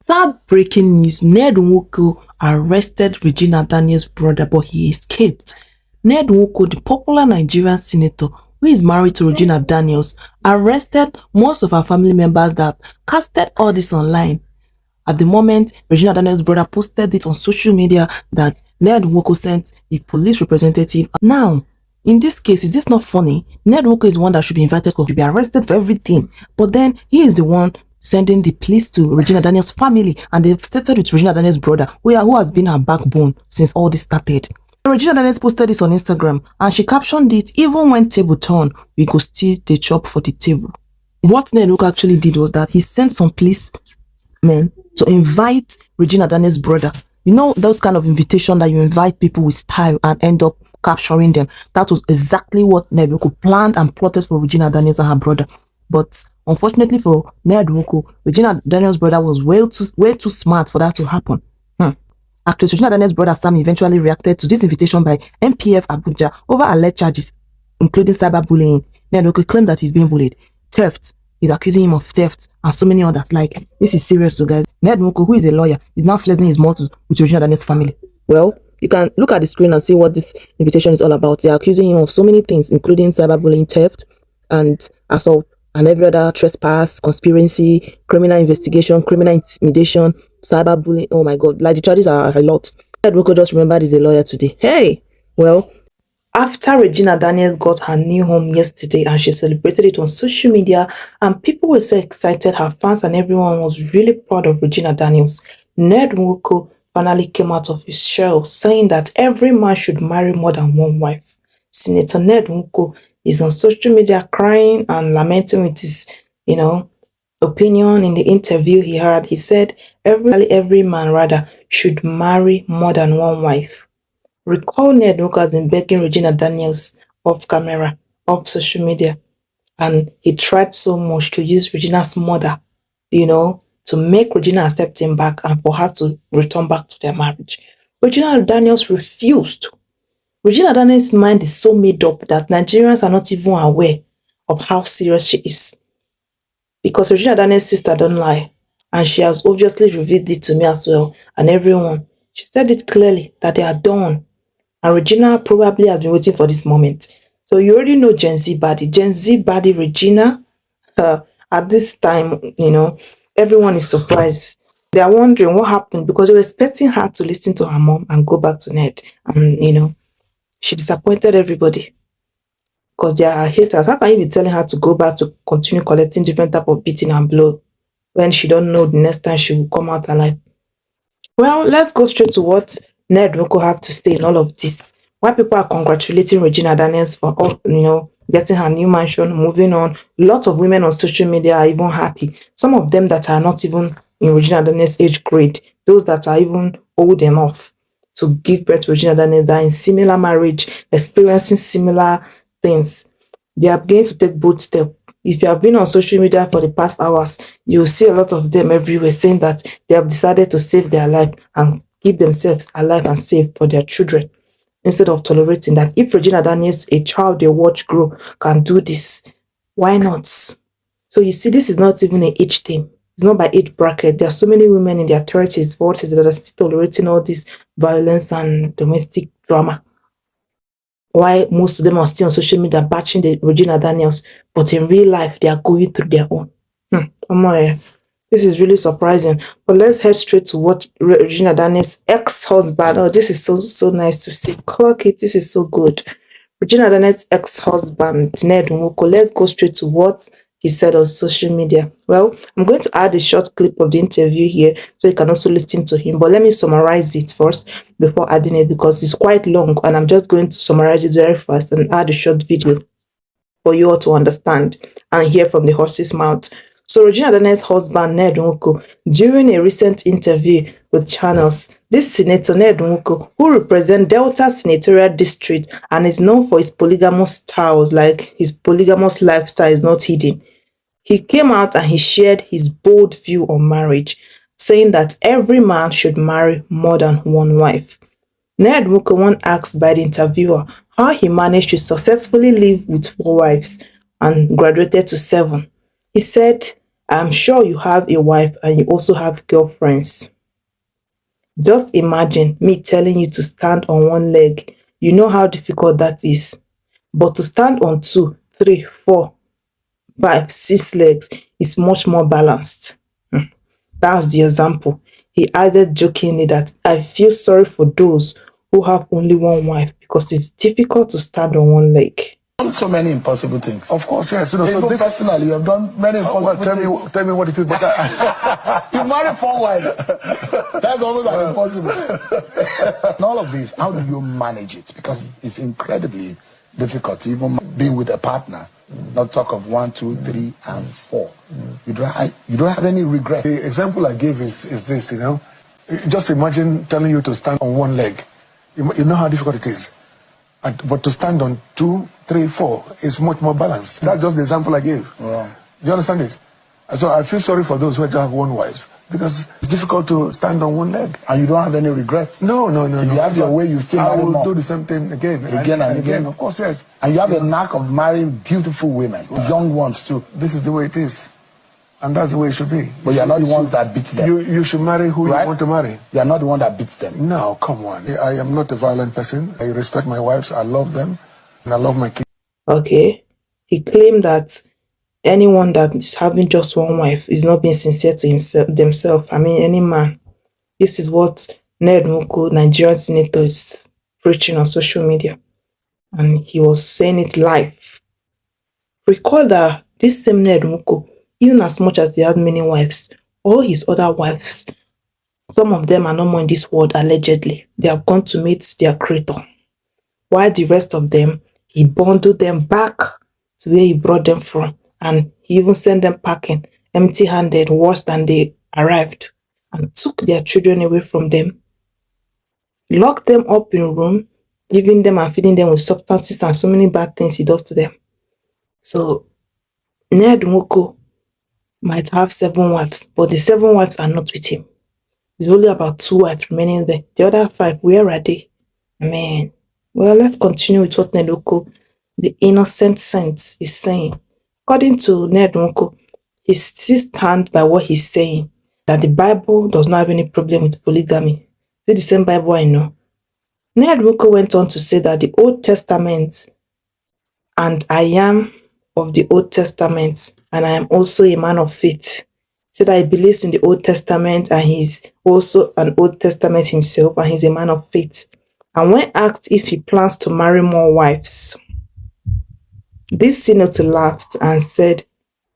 Sad breaking news, Ned Nwoko arrested Regina Daniels' brother, but he escaped. Ned Nwoko, the popular Nigerian senator who is married to Regina Daniels, arrested most of her family members that casted all this online. At the moment, Regina Daniels' brother posted it on social media that Ned Nwoko sent a police representative. Now, in this case, is this not funny? Ned Nwoko is the one that should be invited to be arrested for everything. But then he is the one sending the police to Regina Daniels' family, and they've started with Regina Daniels' brother, who has been her backbone since all this started. Regina Daniels posted this on Instagram, and she captioned it, "Even when table turn, we go still dey chop for the table." What Ned Nwoko actually did was that he sent some policemen to invite Regina Daniels' brother. You know those kind of invitation that you invite people with style and end up capturing them. That was exactly what Ned Nwoko planned and plotted for Regina Daniels and her brother. But unfortunately for Ned Nwoko, Regina Daniels' brother was way too smart for that to happen. Actress Regina Daniels' brother Sam eventually reacted to this invitation by MPF Abuja over alleged charges, including cyberbullying. Ned Nwoko claimed that he's being bullied, theft. He's accusing him of theft and so many others. Like, this is serious, so guys. Ned Nwoko, who is a lawyer, is now flexing his muscles with Regina Daniels' family. Well, you can look at the screen and see what this invitation is all about. They're accusing him of so many things, including cyberbullying, theft, and assault, and every other trespass, conspiracy, criminal investigation, criminal intimidation, cyberbullying. Oh my God, like the charges are a lot. Ned Nwoko just remembered he's a lawyer today. Hey, well, after Regina Daniels got her new home yesterday and she celebrated it on social media, and people were so excited, her fans and everyone was really proud of Regina Daniels, Ned Woku finally came out of his shell saying that every man should marry more than one wife. Senator Ned Nwoko is on social media crying and lamenting with his, opinion in the interview he had. He said every man rather should marry more than one wife. Recall Ned Nwoko has been begging Regina Daniels off camera, off social media, and he tried so much to use Regina's mother, to make Regina accept him back and for her to return back to their marriage. Regina Daniels refused. Regina Daniels' mind is so made up that Nigerians are not even aware of how serious she is. Because Regina Daniels' sister don't lie, and she has obviously revealed it to me as well, and everyone. She said it clearly that they are done. And Regina probably has been waiting for this moment. So you already know Gen Z body. Gen Z body Regina, at this time, everyone is surprised. They are wondering what happened because they were expecting her to listen to her mom and go back to Ned. And, she disappointed everybody because they are haters. How can you be telling her to go back to continue collecting different type of beating and blow when she don't know the next time she will come out alive? Well, let's go straight to what Ned Nwoko have to say in all of this. Why people are congratulating Regina Daniels for getting her new mansion, moving on. Lots of women on social media are even happy. Some of them that are not even in Regina Daniels' age grade, those that are even old enough to give birth to Regina Daniels, that are in similar marriage, experiencing similar things. They are going to take both steps. If you have been on social media for the past hours, you'll see a lot of them everywhere saying that they have decided to save their life and keep themselves alive and safe for their children instead of tolerating that. If Regina Daniels, a child they watch grow, can do this, why not? So you see, this is not even an age thing. It's not by age bracket. There are so many women in their 30s, 40s that are still tolerating all this violence and domestic drama. Why most of them are still on social media batching the Regina Daniels, but in real life they are going through their own. This is really surprising. But let's head straight to what Regina Daniels' ex-husband. Oh, this is so nice to see. Clock it. This is so good. Regina Daniels' ex-husband, Ned Nwoko. Let's go straight to what he said on social media. Well, I'm going to add a short clip of the interview here so you can also listen to him. But let me summarize it first before adding it because it's quite long and I'm just going to summarize it very fast and add a short video for you all to understand and hear from the horse's mouth. So Regina Daniels' husband, Ned Nwoko, during a recent interview with channels, this Senator Ned Nwoko, who represents Delta Senatorial District and is known for his polygamous styles, like his polygamous lifestyle is not hidden, he came out and he shared his bold view on marriage, saying that every man should marry more than one wife. Ned Nwoko once asked by the interviewer how he managed to successfully live with 4 wives and graduated to 7. He said, I'm sure you have a wife and you also have girlfriends. Just imagine me telling you to stand on one leg. You know how difficult that is. But to stand on 2, 3, 4, 5, 6 legs is much more balanced. That's the example. He added jokingly that I feel sorry for those who have only one wife because it's difficult to stand on one leg. So many impossible things. Of course, yes. So this personally, you have done many impossible things. Tell me what it is. But you married 4 wives. That's almost like impossible. In all of this, how do you manage it? Because it's incredibly difficult to even be with a partner. Not talk of 1, 2, 3, and 4. You don't have any regret. The example I gave is this. Just imagine telling you to stand on one leg. You know how difficult it is. But to stand on 2, 3, 4 is much more balanced. That's just the example I gave. Yeah. Do you understand it? So I feel sorry for those who just have one wife because it's difficult to stand on one leg. And you don't have any regrets? No. If you have your way, you still I marry will more. do the same thing again and again. Of course, yes. And you have a knack of marrying beautiful women, young ones too. This is the way it is. And that's the way it should be. But you're not the ones that beat them. You should marry who you want to marry. You're not the one that beats them. No, come on. I am not a violent person. I respect my wives. I love them. And I love my kids. Okay. He claimed that anyone that is having just one wife is not being sincere to themselves. I mean, any man. This is what Ned Nwoko, Nigerian senator, is preaching on social media. And he was saying it live. Recall that this same Ned Nwoko, even as much as he had many wives, all his other wives, some of them are no more in this world, allegedly. They have gone to meet their creator. While the rest of them, he bundled them back to where he brought them from. And he even sent them packing, empty-handed, worse than they arrived, and took their children away from them, locked them up in a room, giving them and feeding them with substances and so many bad things he does to them. So, Ned Nwoko might have 7 wives, but the 7 wives are not with him. There's only about 2 wives remaining there. The other 5, where are they? Amen. Well, let's continue with what Ned Nwoko, the innocent saint, is saying. According to Ned Nwoko, he still stands by what he's saying, that the Bible does not have any problem with polygamy. Is it the same Bible I know? Ned Nwoko went on to say that the Old Testament, and I am of the Old Testament, and I am also a man of faith. Said that he believes in the Old Testament, and he's also an Old Testament himself, and he's a man of faith. And when asked if he plans to marry more wives, this senator laughed and said,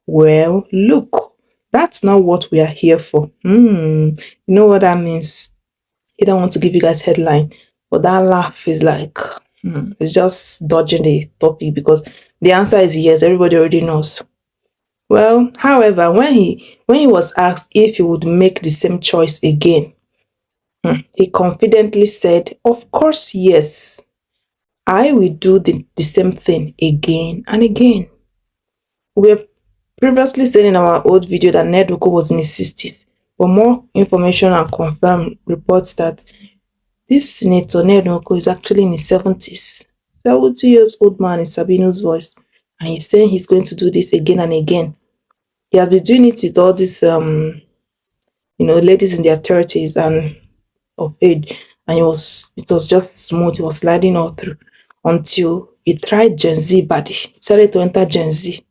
well, look, that's not what we are here for. You know what that means? He don't want to give you guys headline, but that laugh is like, it's just dodging the topic because the answer is yes, everybody already knows. Well, however, when he was asked if he would make the same choice again, he confidently said, of course, yes. I will do the same thing again and again. We have previously said in our old video that Ned Woku was in his 60s, but more information and confirmed reports that this senator, Ned Nwoko, is actually in his 70s. 70 years old man in Sabino's voice. And he's saying he's going to do this again and again. He has been doing it with all these, ladies in their 30s and of age. And it was just smooth. He was sliding all through until he tried Gen Z body. He started to enter Gen Z.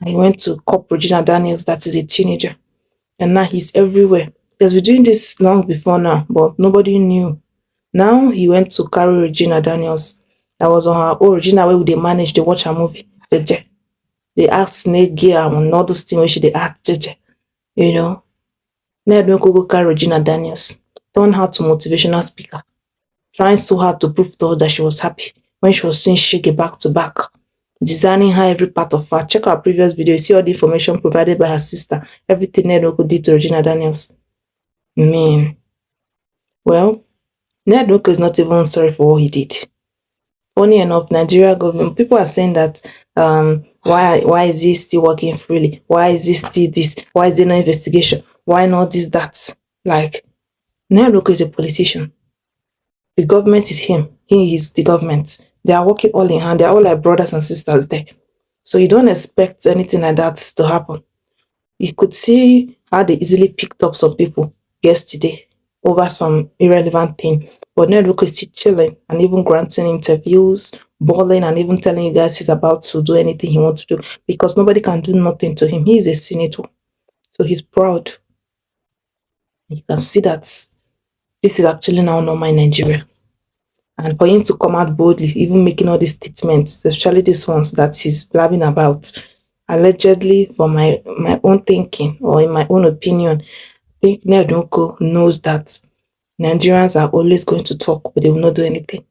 And he went to cop Regina Daniels, that is a teenager. And now he's everywhere. He has been doing this long before now, but nobody knew. Now he went to carry Regina Daniels. That was on her own. Regina, where they manage, they watch her movie. They act snake gear and all those things where they act. Ned Nwoko go carry Regina Daniels. Turn her to motivational speaker. Trying so hard to prove to her that she was happy when she was seeing Shege back to back. Designing her every part of her. Check our previous video. You see all the information provided by her sister. Everything Ned Nwoko did to Regina Daniels. Well, Ned Nwoko is not even sorry for what he did. Funny enough, Nigeria government, people are saying that why is he still working freely? Why is he still this? Why is there no investigation? Why not this, that? Like, Ned Nwoko is a politician. The government is him. He is the government. They are working all in hand. They are all like brothers and sisters there. So you don't expect anything like that to happen. You could see how they easily picked up some people yesterday over some irrelevant thing. But Ned Woku is still chilling and even granting interviews, balling, and even telling you guys he's about to do anything he wants to do because nobody can do nothing to him. He is a senator. So he's proud. You can see that this is actually now normal in Nigeria. And for him to come out boldly, even making all these statements, especially these ones that he's blabbing about, allegedly, for my own thinking or in my own opinion, I think Ned Nwoko knows that Nigerians are always going to talk, but they will not do anything.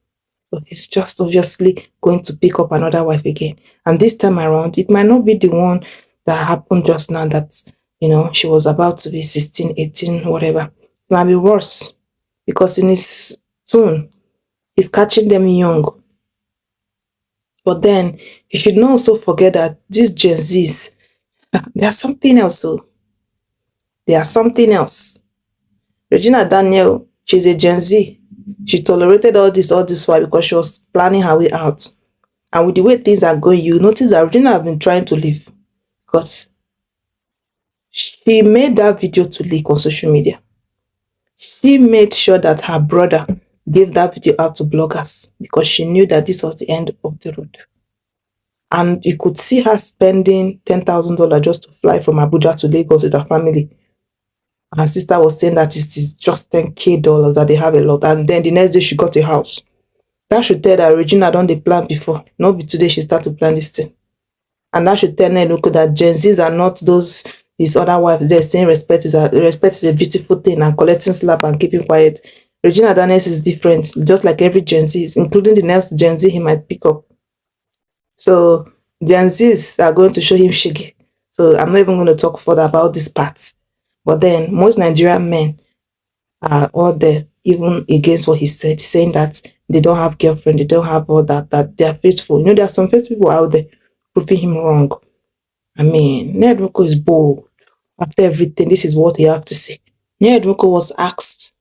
So he's just obviously going to pick up another wife again. And this time around, it might not be the one that happened just now that, she was about to be 16, 18, whatever. It might be worse because in his tone, he's catching them young. But then you should not also forget that these Gen Zs, they are something else. So they are something else. Regina Daniel, she's a Gen Z. She tolerated all this while because she was planning her way out. And with the way things are going, you notice that Regina has been trying to leave because she made that video to leak on social media. She made sure that her brother gave that video out to bloggers because she knew that this was the end of the road. And you could see her spending $10,000 just to fly from Abuja to Lagos with her family. Her sister was saying that it is just $10K that they have a lot. And then the next day she got a house. That should tell that Regina done the plan before. Not be today she started to plan this thing. And that should tell Ned Nwoko that Gen Zs are not these other wives there saying respect is a beautiful thing and collecting slap and keeping quiet. Regina Daniels is different, just like every Gen Z, including the next Gen Z he might pick up. So Gen Zs are going to show him shiggy. So I'm not even going to talk further about this part. But then most Nigerian men are all there, even against what he said, saying that they don't have girlfriend, they don't have all that they are faithful. There are some faithful people out there proving him wrong. I mean, Ned Nwoko is bold. After everything, this is what he have to say. Ned Nwoko was asked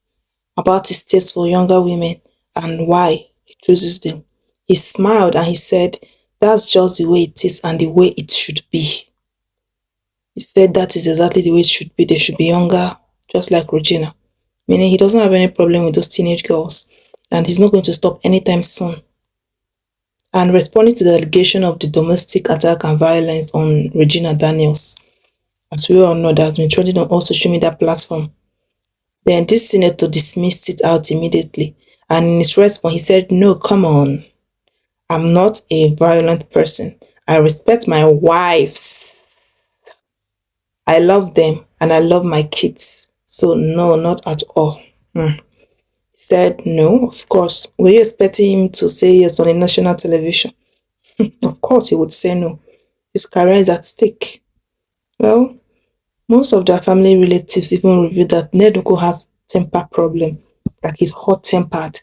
about his taste for younger women and why he chooses them. He smiled and he said, that's just the way it is and the way it should be. He said that is exactly the way it should be. They should be younger, just like Regina. Meaning he doesn't have any problem with those teenage girls. And he's not going to stop anytime soon. And responding to the allegation of the domestic attack and violence on Regina Daniels, as we all know, that has been trending on all social media platforms, then this senator dismissed it out immediately. And in his response, he said, no, come on. I'm not a violent person. I respect my wives. I love them and I love my kids. So no, not at all. He said, no, of course. Were you expecting him to say yes on a national television? Of course he would say no. His career is at stake. Well, most of their family relatives even revealed that Ned Nwoko has temper problem. Like he's hot-tempered.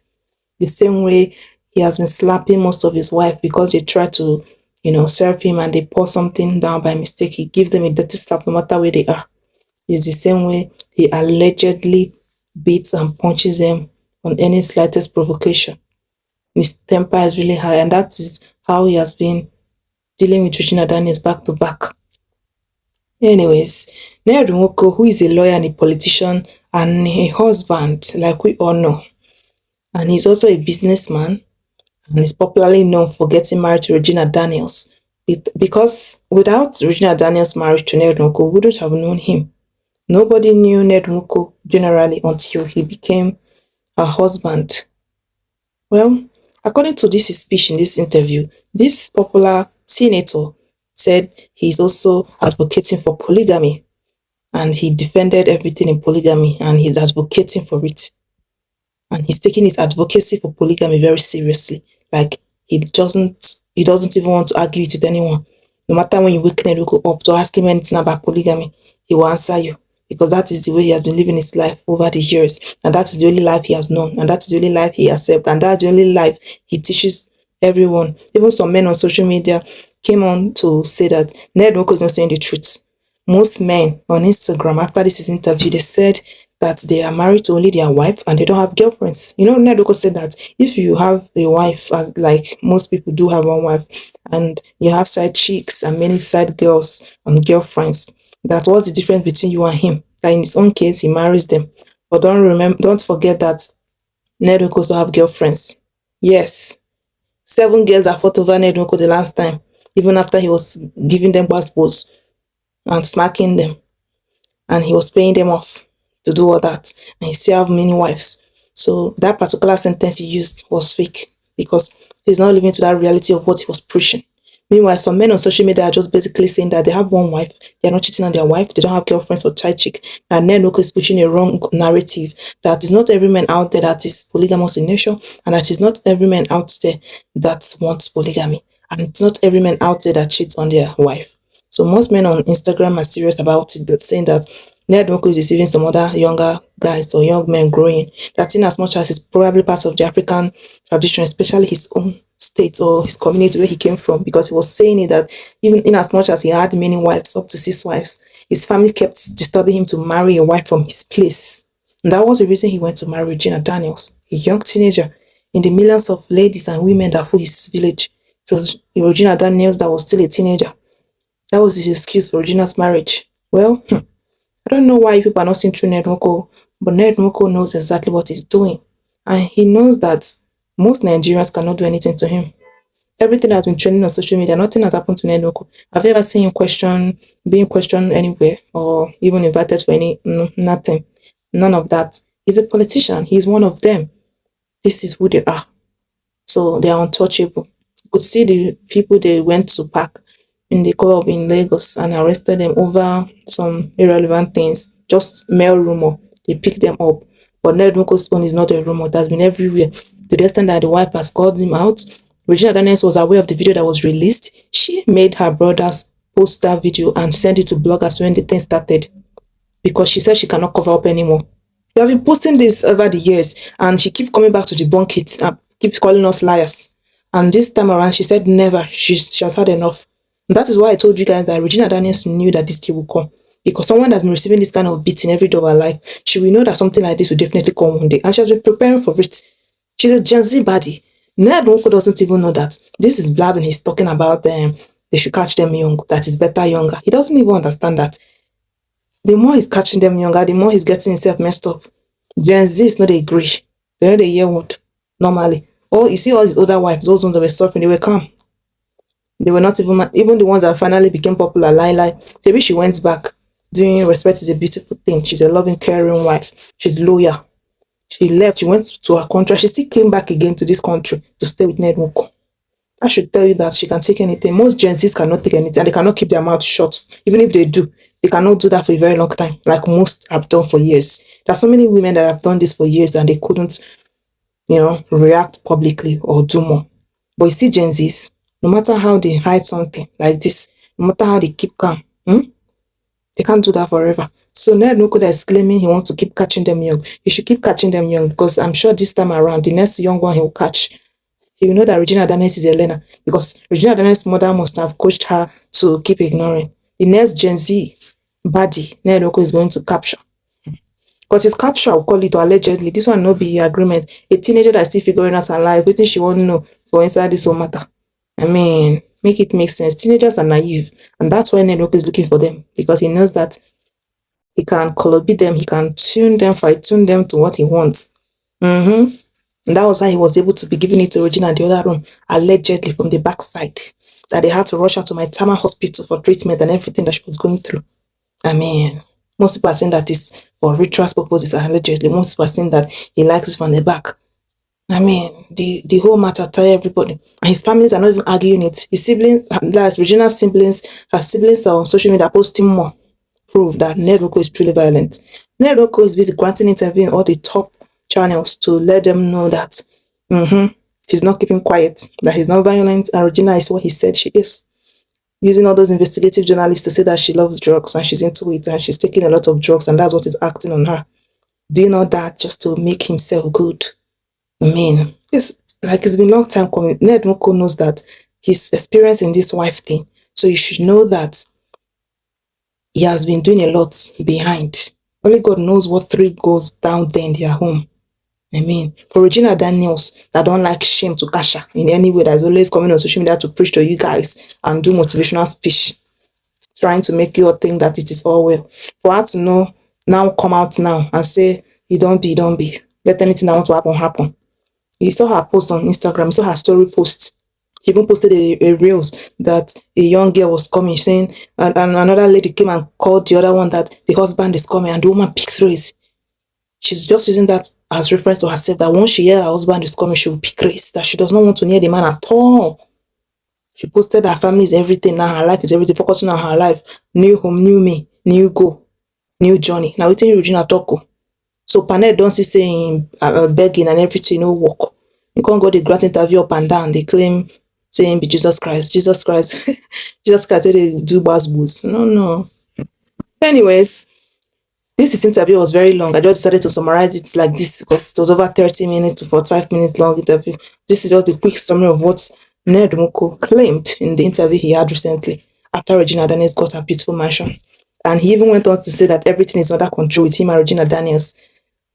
The same way he has been slapping most of his wife because they try to, serve him and they pour something down by mistake. He gives them a dirty slap no matter where they are. It's the same way he allegedly beats and punches them on any slightest provocation. His temper is really high, and that is how he has been dealing with Regina Daniels back to back. Anyways, Ned Nwoko, who is a lawyer and a politician and a husband, like we all know, and he's also a businessman, and is popularly known for getting married to Regina Daniels. Because without Regina Daniels' marriage to Ned Nwoko, we wouldn't have known him. Nobody knew Ned Nwoko generally until he became her husband. Well, according to this speech in this interview, this popular senator said he's also advocating for polygamy, and he defended everything in polygamy and he's advocating for it. And he's taking his advocacy for polygamy very seriously. Like he doesn't even want to argue it with anyone. No matter when you wake Ned Nwoko up to ask him anything about polygamy, he will answer you. Because that is the way he has been living his life over the years. And that is the only life he has known. And that is the only life he accepts. And that's the only life he teaches everyone. Even some men on social media came on to say that Ned Nwoko is not saying the truth. Most men on Instagram, after this interview, they said that they are married to only their wife and they don't have girlfriends. Ned Nwoko said that if you have a wife, as like most people do have one wife, and you have side chicks and many side girls and girlfriends, That what's the difference between you and him? That in his own case, he marries them. But don't forget that Ned Nwoko also have girlfriends. Yes, 7 girls that fought over Ned Nwoko the last time, even after he was giving them passports and smacking them, and he was paying them off to do all that, and he still have many wives. So that particular sentence he used was fake because he's not living to that reality of what he was preaching. Meanwhile, some men on social media are just basically saying that they have one wife, they're not cheating on their wife, they don't have girlfriends or child chick. And Ned Nwoko is pushing a wrong narrative that is not every man out there that is polygamous in nature, and that is not every man out there that wants polygamy, and it's not every man out there that cheats on their wife. So most men on Instagram are serious about it, saying that Ned Nwoko is deceiving some other younger guys or young men growing. That in as much as it's probably part of the African tradition, especially his own state or his community where he came from, because he was saying it that even in as much as he had many wives, up to 6 wives, his family kept disturbing him to marry a wife from his place. And that was the reason he went to marry Regina Daniels, a young teenager, in the millions of ladies and women that fill his village. It was Regina Daniels that was still a teenager. That was his excuse for Regina's marriage. Well, I don't know why people are not seeing through Ned Nwoko, but Ned Nwoko knows exactly what he's doing. And he knows that most Nigerians cannot do anything to him. Everything has been trending on social media. Nothing has happened to Ned Nwoko. Have you ever seen him being questioned anywhere or even invited for any? No, nothing. None of that. He's a politician. He's one of them. This is who they are. So they are untouchable. You could see the people they went to pack in the club in Lagos and arrested them over some irrelevant things, just mere rumor. They picked them up. But Ned Nwoko's own is not a rumor. It has been everywhere. To the extent that the wife has called him out. Regina Daniels was aware of the video that was released. She made her brothers post that video and send it to bloggers when the thing started because she said she cannot cover up anymore. We have been posting this over the years, and she keep coming back to debunk it, keeps calling us liars. And this time around, she said never. She has had enough. And that is why I told you guys that Regina Daniels knew that this day will come. Because someone that's been receiving this kind of beating every day of her life, she will know that something like this will definitely come one day. And she has been preparing for it. She's a Gen Z body. Ned Nwoko doesn't even know that. This is blabbing. He's talking about them. They should catch them young. That is better younger. He doesn't even understand that. The more he's catching them younger, the more he's getting himself messed up. Gen Z is not a agree. They're not a year old, normally. Oh, you see all these older wives, those ones that were suffering, they were calm. They were not even the ones that finally became popular, maybe she went back. Doing respect is a beautiful thing. She's a loving, caring wife. She's loyal. She left, she went to her country. She still came back again to this country to stay with Ned Nwoko. I should tell you that she can take anything. Most Gen Zs cannot take anything, and they cannot keep their mouth shut. Even if they do, they cannot do that for a very long time, like most have done for years. There are so many women that have done this for years and they couldn't, react publicly or do more. But you see Gen Zs, no matter how they hide something like this, no matter how they keep calm, they can't do that forever. So Ned Nwoko that is claiming he wants to keep catching them young. He should keep catching them young because I'm sure this time around, the next young one he will catch, he will know that Regina Daniels is a learner because Regina Daniels' mother must have coached her to keep ignoring. The next Gen Z body Ned Nwoko is going to capture. Because his capture, I'll call it, or allegedly, this one no be agreement. A teenager that's still figuring out her life, waiting she won't know for inside this whole matter. I mean, make it make sense. Teenagers are naive, and that's why Ned Nwoko is looking for them because he knows that he can color beat them, he can tune them, fine-tune them to what he wants. And that was why he was able to be giving it to Regina in the other room, allegedly from the backside. That they had to rush her to my Tama hospital for treatment and everything that she was going through. I mean, most people are saying that it's for ritual purposes, allegedly. Most people are saying that he likes it from the back. I mean, the whole matter tire everybody. And his families are not even arguing it. His siblings, like Regina's siblings, her siblings are on social media posting more proof that Ned Nwoko is truly violent. Ned Nwoko is busy granting interview in all the top channels to let them know that she's not keeping quiet, that he's not violent, and Regina is what he said she is. Using all those investigative journalists to say that she loves drugs and she's into it and she's taking a lot of drugs and that's what is acting on her. Doing all that just to make himself good. I mean, it's been a long time coming. Ned Nwoko knows that he's experiencing this wife thing. So you should know that he has been doing a lot behind. Only God knows what 3 goes down there in their home. I mean, for Regina Daniels, that don't like shame to Kasha in any way, that's always coming on social media to preach to you guys and do motivational speech trying to make you all think that it is all well. For her to know now come out now and say it don't be. Let anything that want to happen. You saw her post on Instagram, you saw her story post. She even posted a reels that a young girl was coming saying, and another lady came and called the other one that the husband is coming, and the woman picked race. She's just using that as reference to herself that once she hear her husband is coming, she will pick race, that she does not want to near the man at all. She posted her family is everything now, her life is everything, focusing on her life. New home, new me, new goal, new journey. Now wetin Regina talk. So panel don't see saying begging and everything no work. You can't go the grant interview up and down. They claim saying be Jesus Christ, Jesus Christ, Jesus Christ. They do booze. No. Anyways, this interview was very long. I just decided to summarize it like this because it was over 30 minutes to 45 minutes long interview. This is just a quick summary of what Ned Nwoko claimed in the interview he had recently after Regina Daniels got her beautiful mansion. And he even went on to say that everything is under control with him and Regina Daniels.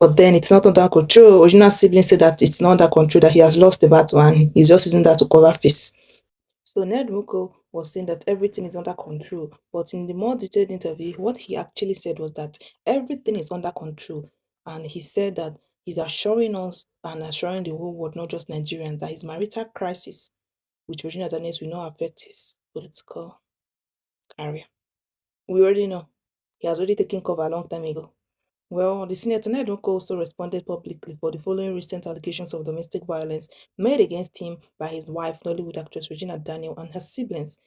But then it's not under control. Regina's siblings said that it's not under control, that he has lost the battle and he's just using that to cover face. So Ned Nwoko was saying that everything is under control, but in the more detailed interview, what he actually said was that everything is under control, and he said that he's assuring us and assuring the whole world, not just Nigerians, that his marital crisis with Regina Daniels will not affect his political career. We already know. He has already taken cover a long time ago. Well, the Senator Ned Nwoko also responded publicly for the following recent allegations of domestic violence made against him by his wife, Nollywood actress Regina Daniels, and her siblings.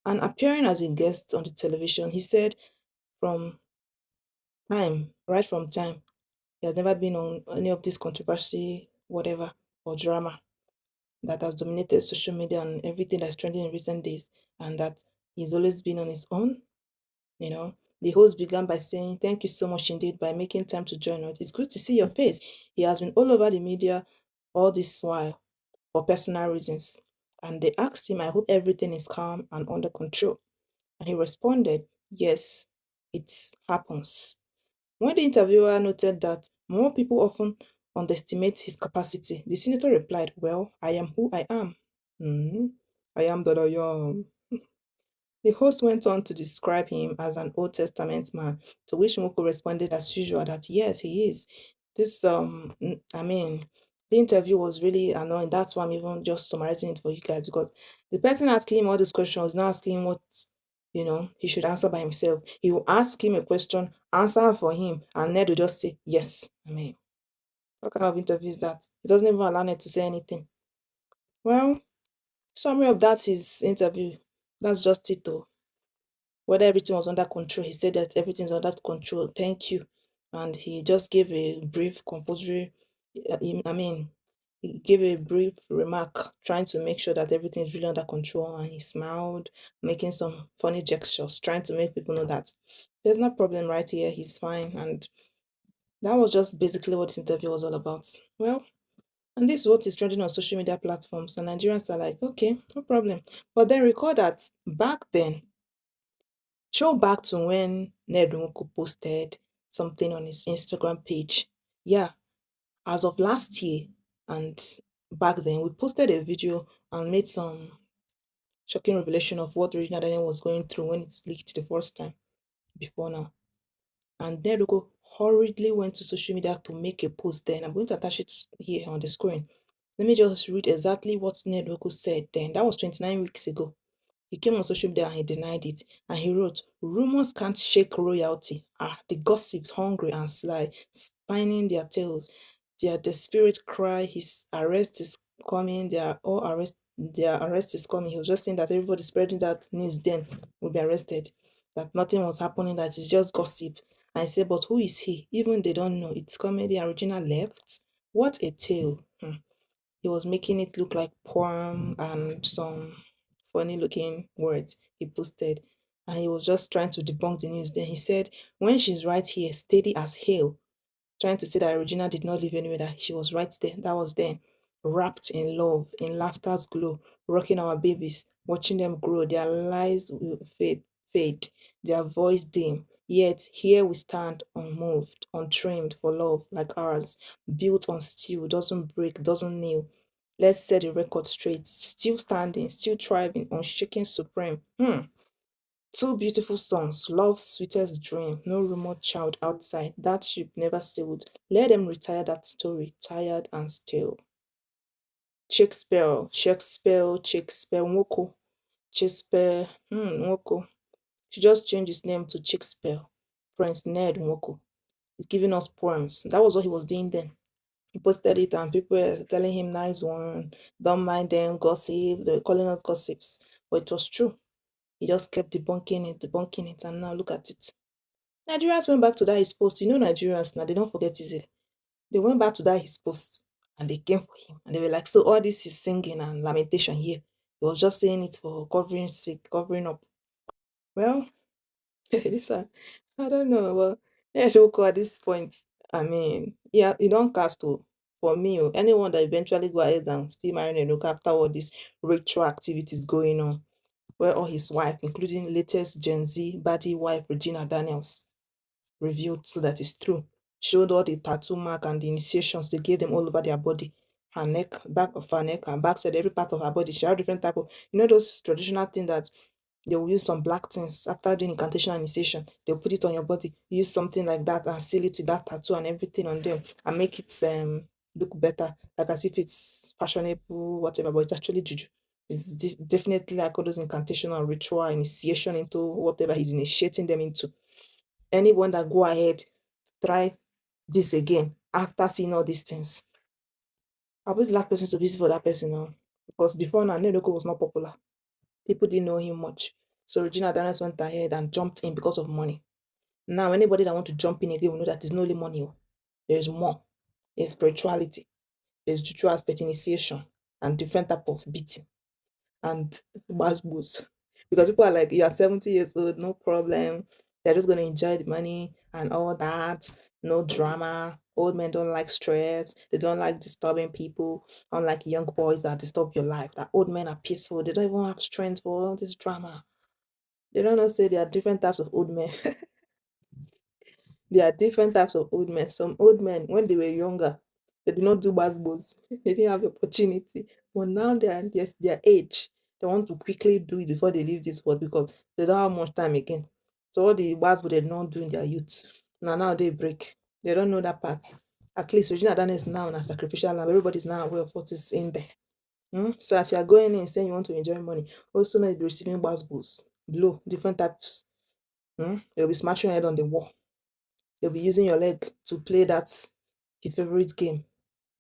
And appearing as a guest on the television, he said right from time, he has never been on any of this controversy, whatever, or drama that has dominated social media and everything that's trending in recent days, and that he's always been on his own. The host began by saying, "Thank you so much indeed by making time to join us. It's good to see your face." He has been all over the media all this while for personal reasons. And they asked him, "I hope everything is calm and under control." And he responded, "Yes, it happens." When the interviewer noted that more people often underestimate his capacity, the senator replied, "Well, I am who I am. I am that I am." The host went on to describe him as an Old Testament man, to which Nwoko responded as usual that yes, he is. The interview was really annoying. That's why I'm even just summarizing it for you guys, because the person asking him all these questions is not asking him what he should answer by himself. He will ask him a question, answer for him, and Ned will just say yes. What kind of interview is that? It doesn't even allow Ned to say anything. Well, summary of that is interview. That's just it though. Whether everything was under control. He said that everything's under control. Thank you. And he just gave a brief compulsory, he gave a brief remark trying to make sure that everything is really under control. And he smiled, making some funny gestures, trying to make people know that there's no problem right here. He's fine. And that was just basically what this interview was all about. Well, and this is what is trending on social media platforms. And Nigerians are like, okay, no problem. But then recall that back then, show back to when Ned Nwoko posted something on his Instagram page. Yeah, as of last year and back then, we posted a video and made some shocking revelation of what Regina Daniel was going through when it's leaked the first time before now. And Ned Nwoko hurriedly went to social media to make a post then. I'm going to attach it here on the screen. Let me just read exactly what Ned Nwoko said then. That was 29 weeks ago. He came on social media and he denied it. And he wrote, "Rumors can't shake royalty. The gossips hungry and sly, spinning their tails. Their desperate cry, his arrest is coming. Their arrest is coming." He was just saying that everybody spreading that news then will be arrested. That nothing was happening, that it's just gossip. And I said, but who is he? Even they don't know. It's comedy and Regina left. What a tale. He was making it look like poem and some funny looking words he posted. And he was just trying to debunk the news. Then he said, "When she's right here, steady as hail," trying to say that Regina did not leave anywhere, that she was right there. That was then. "Wrapped in love, in laughter's glow, rocking our babies, watching them grow. Their lives will fade, their voice dim. Yet here we stand, unmoved, untrimmed for love like ours, built on steel, doesn't break, doesn't kneel. Let's set the record straight, still standing, still thriving, unshaken, supreme." Two beautiful songs, Love's Sweetest Dream, No Remote Child Outside, That Ship Never Sailed. Let them retire that story, tired and still. Shakespeare, Nwoko, Nwoko. She just changed his name to Shakespeare. Prince Ned Nwoko. He's giving us poems. That was what he was doing then. He posted it and people were telling him, nice one, don't mind them, gossip. They were calling us gossips. But it was true. He just kept debunking it, and now look at it. Nigerians went back to that his post. You know Nigerians now, they don't forget easily. They went back to that his post and they came for him. And they were like, so all this is singing and lamentation here. He was just saying it for covering sake, covering up. Well, this one, I don't know. Well, Nwoko at this point, I mean, yeah, you don't cast to for me, anyone that eventually go ahead and still marry Nwoko after all these ritual activities going on, where all his wife, including latest Gen Z baddie wife Regina Daniels, revealed so that it's true. Showed all the tattoo mark and the initiations they gave them all over their body, her neck, back of her neck, and backside, every part of her body. She had different type of, those traditional things that they will use some black things after doing incantation and initiation. They'll put it on your body, use something like that and seal it with that tattoo and everything on them and make it look better, like as if it's fashionable, whatever, but it's actually juju. It's definitely like all those incantation or ritual initiation into whatever he's initiating them into. Anyone that go ahead, try this again after seeing all these things, I'll be the last person to visit for that person, because before now, Ned Nwoko was not popular. People didn't know him much. So Regina Daniels went ahead and jumped in because of money. Now, anybody that want to jump in again will know that there's not only money. There is more. There's spirituality. There's juju aspect, initiation, and different type of beating and booze. Because people are like, you are 70 years old, no problem. They're just going to enjoy the money and all that. No drama. Old men don't like stress. They don't like disturbing people. Unlike young boys that disturb your life. That old men are peaceful. They don't even have strength for all this drama. They don't know say there are different types of old men. There are different types of old men. Some old men, when they were younger, they did not do basketballs. They didn't have the opportunity. But now they are yes, their age. They want to quickly do it before they leave this world because they don't have much time again. So all the basketball they did not do in their youth. Now they break. They don't know that part. At least Regina Daniels is now in a sacrificial lamb. Everybody's now aware of what is in there. So as you are going in saying you want to enjoy money, also know you'll be receiving basketballs, blow, different types. They'll be smashing your head on the wall. They'll be using your leg to play that his favorite game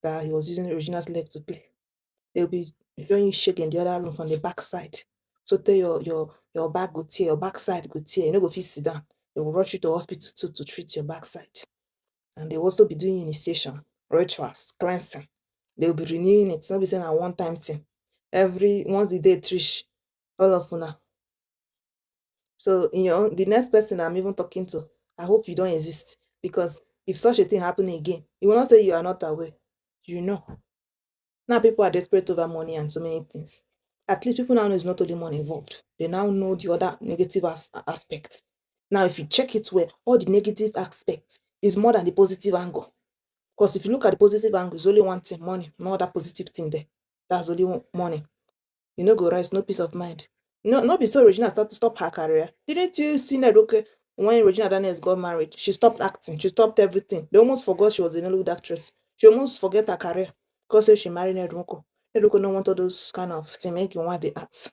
that he was using Regina's leg to play. They'll be showing you shaking the other room from the backside. So tell your back go tear, your backside go tear. You know, go fit sit down. They will rush you to hospital too to treat your backside. And they'll also be doing initiation, rituals, cleansing. They'll be renewing it. It's not be saying a one-time thing. Once the day reach, all of una. So the next person I'm even talking to, I hope you don't exist. Because if such a thing happen again, you will not say you are not aware. You know. Now people are desperate over money and so many things. At least people now know it's not only money involved. They now know the other negative aspect. Now, if you check it well, all the negative aspect is more than the positive angle. Because if you look at the positive angle, it's only one thing, money, no other positive thing there. That's only money. You know, go rest, no peace of mind. No, not be so Regina started to stop her career. Didn't you see Ned Woku when Regina Daniels got married? She stopped acting. She stopped everything. They almost forgot she was a Nollywood actress. She almost forget her career because she married Ned Nwoko. Ned Nwoko don't want all those kind of things make you want the act.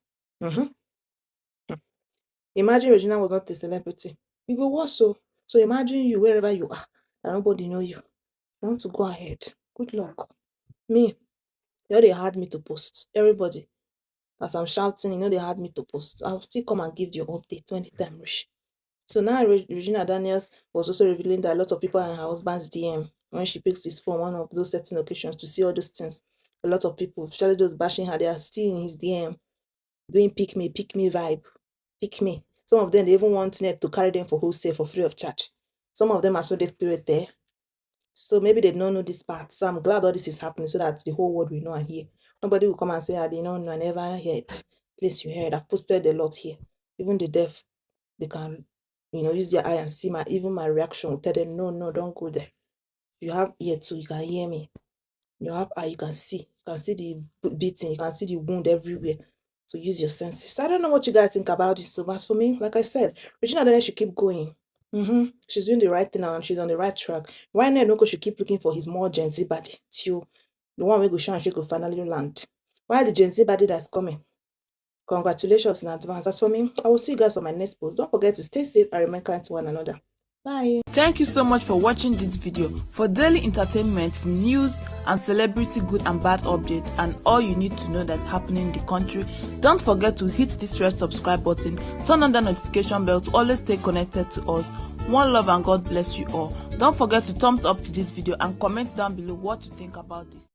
Imagine Regina was not a celebrity. You go what so? So imagine you wherever you are and nobody know you. You want to go ahead. Good luck. Me, they had me to post. Everybody. As I'm shouting, they had me to post. I'll still come and give you an update when the time reach. So now Regina Daniels was also revealing that a lot of people are in her husband's DM when she picks his phone one of those certain occasions to see all those things. A lot of people, especially those bashing her, they are still in his DM doing pick me vibe, pick me. Some of them, they even want Ned to carry them for wholesale for free of charge. Some of them are so desperate there. So maybe they don't know this part. So I'm glad all this is happening so that the whole world will know and hear. Nobody will come and say, I didn't know, I never heard. Please, you heard. I've posted a lot here. Even the deaf, they can, use their eye and see even my reaction will tell them, no, don't go there. You have ear too, you can hear me. You have eye, you can see. You can see the beating, you can see the wound everywhere. So use your senses. I don't know what you guys think about this. So as for me, like I said, Regina Daniels should keep going. She's doing the right thing now and she's on the right track. Why Ned Nwoko should keep looking for his more Gen Z body till the one way go show and she could finally land. While the Gen Z body that's coming. Congratulations in advance. As for me, I will see you guys on my next post. Don't forget to stay safe and remain kind to one another. Bye. Thank you so much for watching this video. For daily entertainment, news, and celebrity good and bad updates, and all you need to know that's happening in the country, don't forget to hit this red subscribe button, turn on the notification bell to always stay connected to us. One love and God bless you all. Don't forget to thumbs up to this video and comment down below what you think about this.